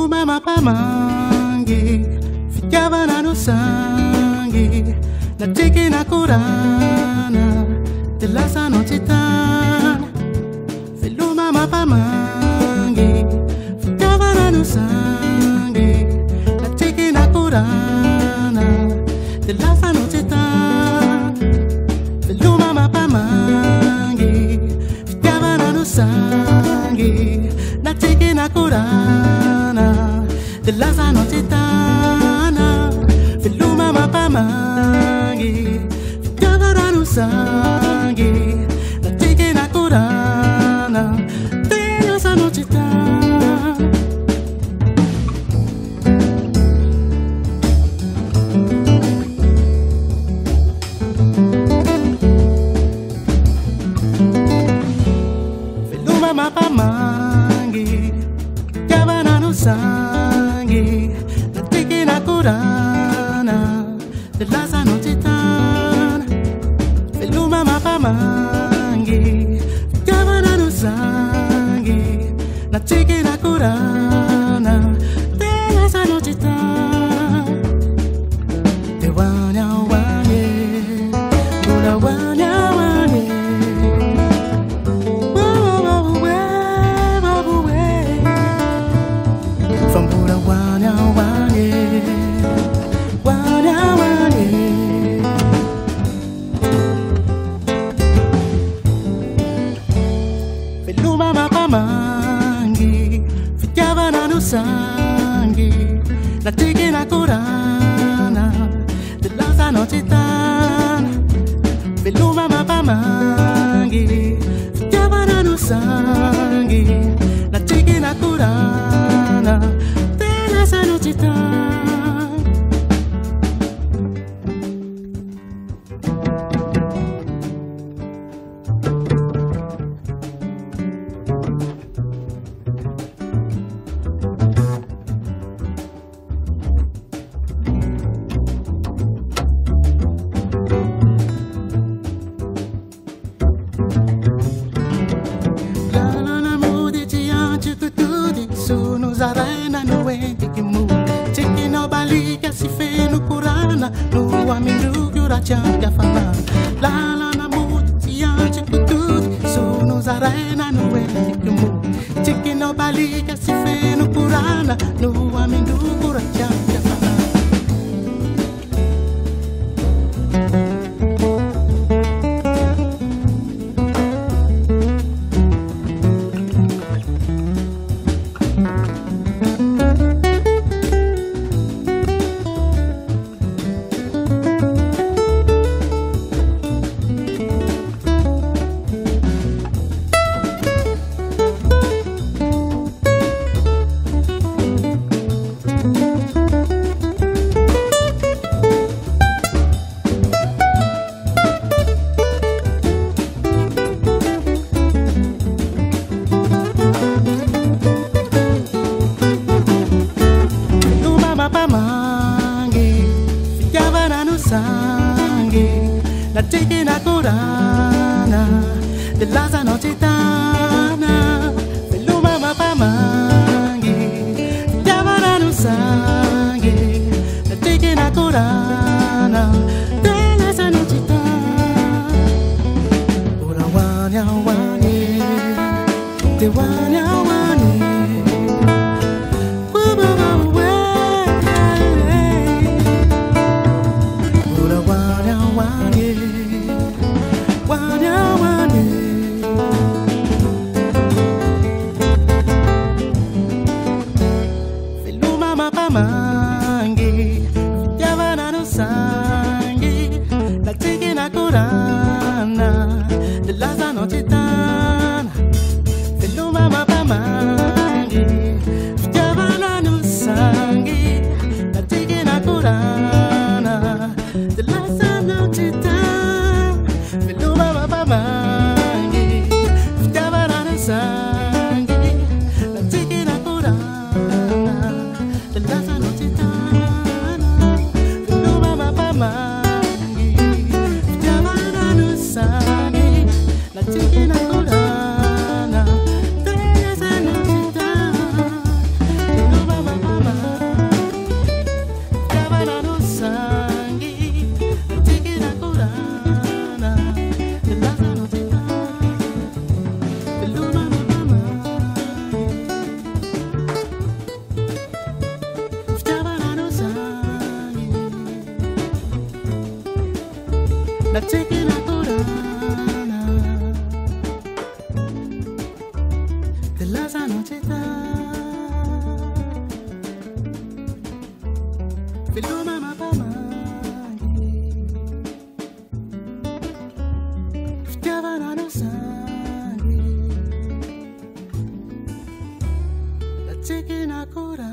Filuma mapamangi, ficava no sangue, na tique na curana, de laça no titã. Filuma mapamangi, ficava no sangue, na tique na curana, de laça no titã. Filuma mapamangi, ficava no sangue, na tique na curana, de laça no titã. Filuma mapamangi, ficava no sangue, na tique na curana, de laça no titã. Filuma mapamangi, ficava no sangue, na tique na curana, de laça no titã. Filuma mapamangi, ficava no sangue, na tique na curana, de laça no titã. Te wanya wanye, ura wanya wanye. From Buddha wanya wanye, wanya wanye. Filuma mapamangi, ficava no sangue, na tique na curana, de laça no titã. Filuma mapamangi, ficava no sangue, na tique na curana, de laça no titã. Zarena no ente que muda, cheque no baliga se fez no curana, no amigo que ora changa fama. La la na muda se anche por tudo, sono zarena no ente que muda, cheque no baliga se fez no curana, no amigo que ora changa fama. Sangue, la tique na curana, de laça no titã. Filuma mapamangi, ficava no sangue, la tique na curana, de laça no titã. Ura wanya wanye, te wanya wanye. Filuma mapamangi, ficava no sangue, na tique na curana, de laça no titã. Filuma mapamangi, ficava no sangue, na tique na curana, de laça no titã. Filuma mapamangi, ficava no sangue, na tique na curana, de laça no titã. Filuma mapamangi, ficava la chicken a corana. De las anochetas, filo mama pamani, ftiavana no sangue, la chicken a corana.